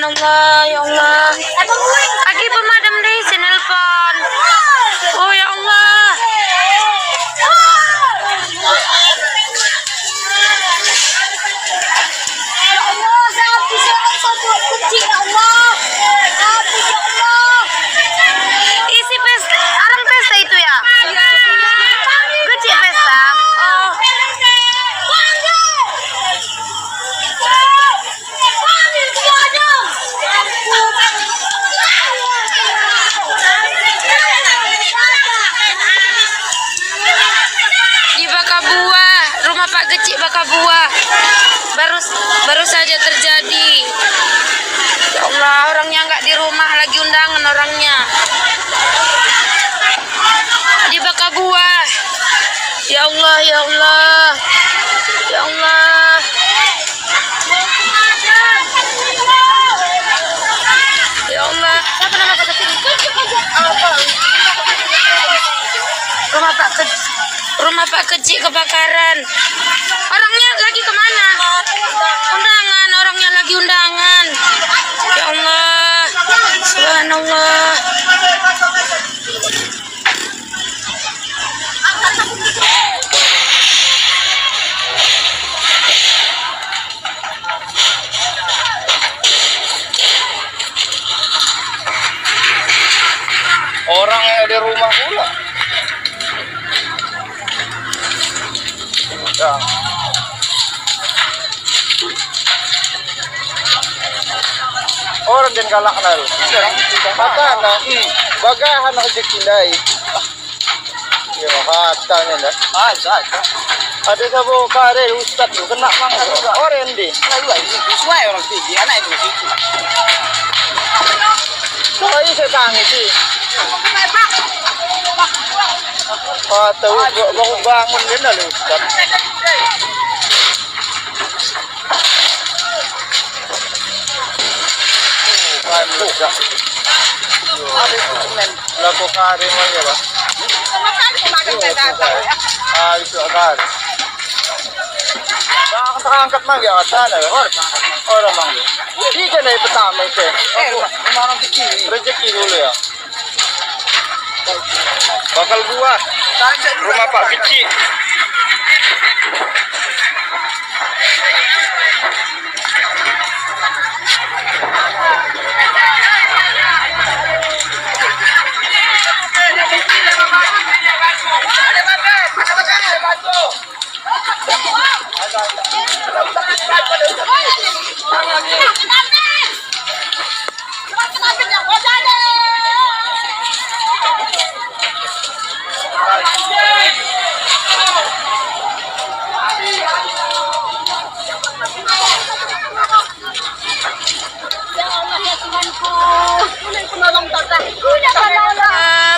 Subhanallah, ya Allah. Lagi pemadam deh, si nelpon. Oh ya Allah. Ya Allah, saya habis satu kunci ya Allah. Habis ya Allah. Isi pesta, orang pesta itu ya? Kecil pesta. Oh. Di Bakabuah, rumah Pak Kecik Bakabuah. Baru saja terjadi. Ya Allah, orangnya nggak di rumah, lagi undangan orangnya. Di Bakabuah. Ya Allah, ya Allah. Ya Allah. Ya Allah. Siapa nama Pak Kecik? Rumah Pak Kecik kebakaran. Orangnya lagi kemana? Undangan, orangnya lagi undangan. Ya Allah. Subhanallah. Orang yang ada rumah pula. Ya. Orang dan galak nal. Mata na, bagahan ako dikilay. Ya, hata niya na. Ada sabo kare ustad tu kena mang orang di. Sesuai orang tinggi, anak itu situ. So ay sa tangit eh. Tahu bangun din na ustad. Ada semen laku kare mo ya ba? Itu agak. Angkat mang ya sana orang mang. Di kana pertama itu. Orang kecil. Rezeki dulu ya. Bakal buah rumah Pak Kecik.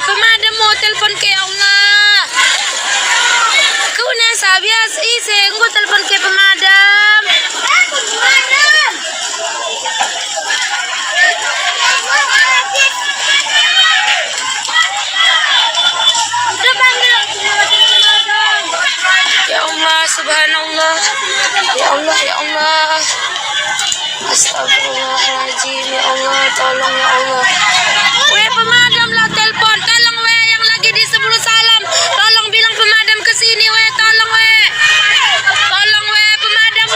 Pemadam mau telepon ke Allah. Kau nak sabias isi, engkau telepon ke pemadam. Ya Allah, subhanallah. Ya Allah, ya Allah. Astagfirullahaladzim. Ya Allah, tolong ya Allah. Weh pemadam lah telepon. Tolong weh yang lagi di 10 Salam. Tolong bilang pemadam ke sini weh. Tolong weh. Tolong weh pemadam.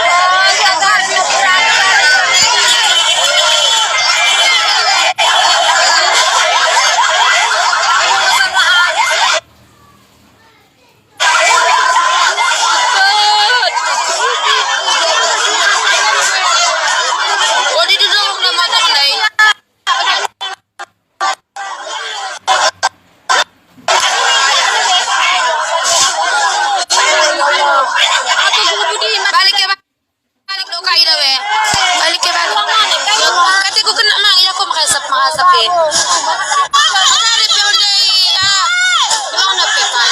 Oh, di duduk na mata kanday. Balik ya balik do kay daw eh. Balik ya balik. Kati ko kena mang iya ko makasap eh. Sorry pe unday ah. Yung na pe pa.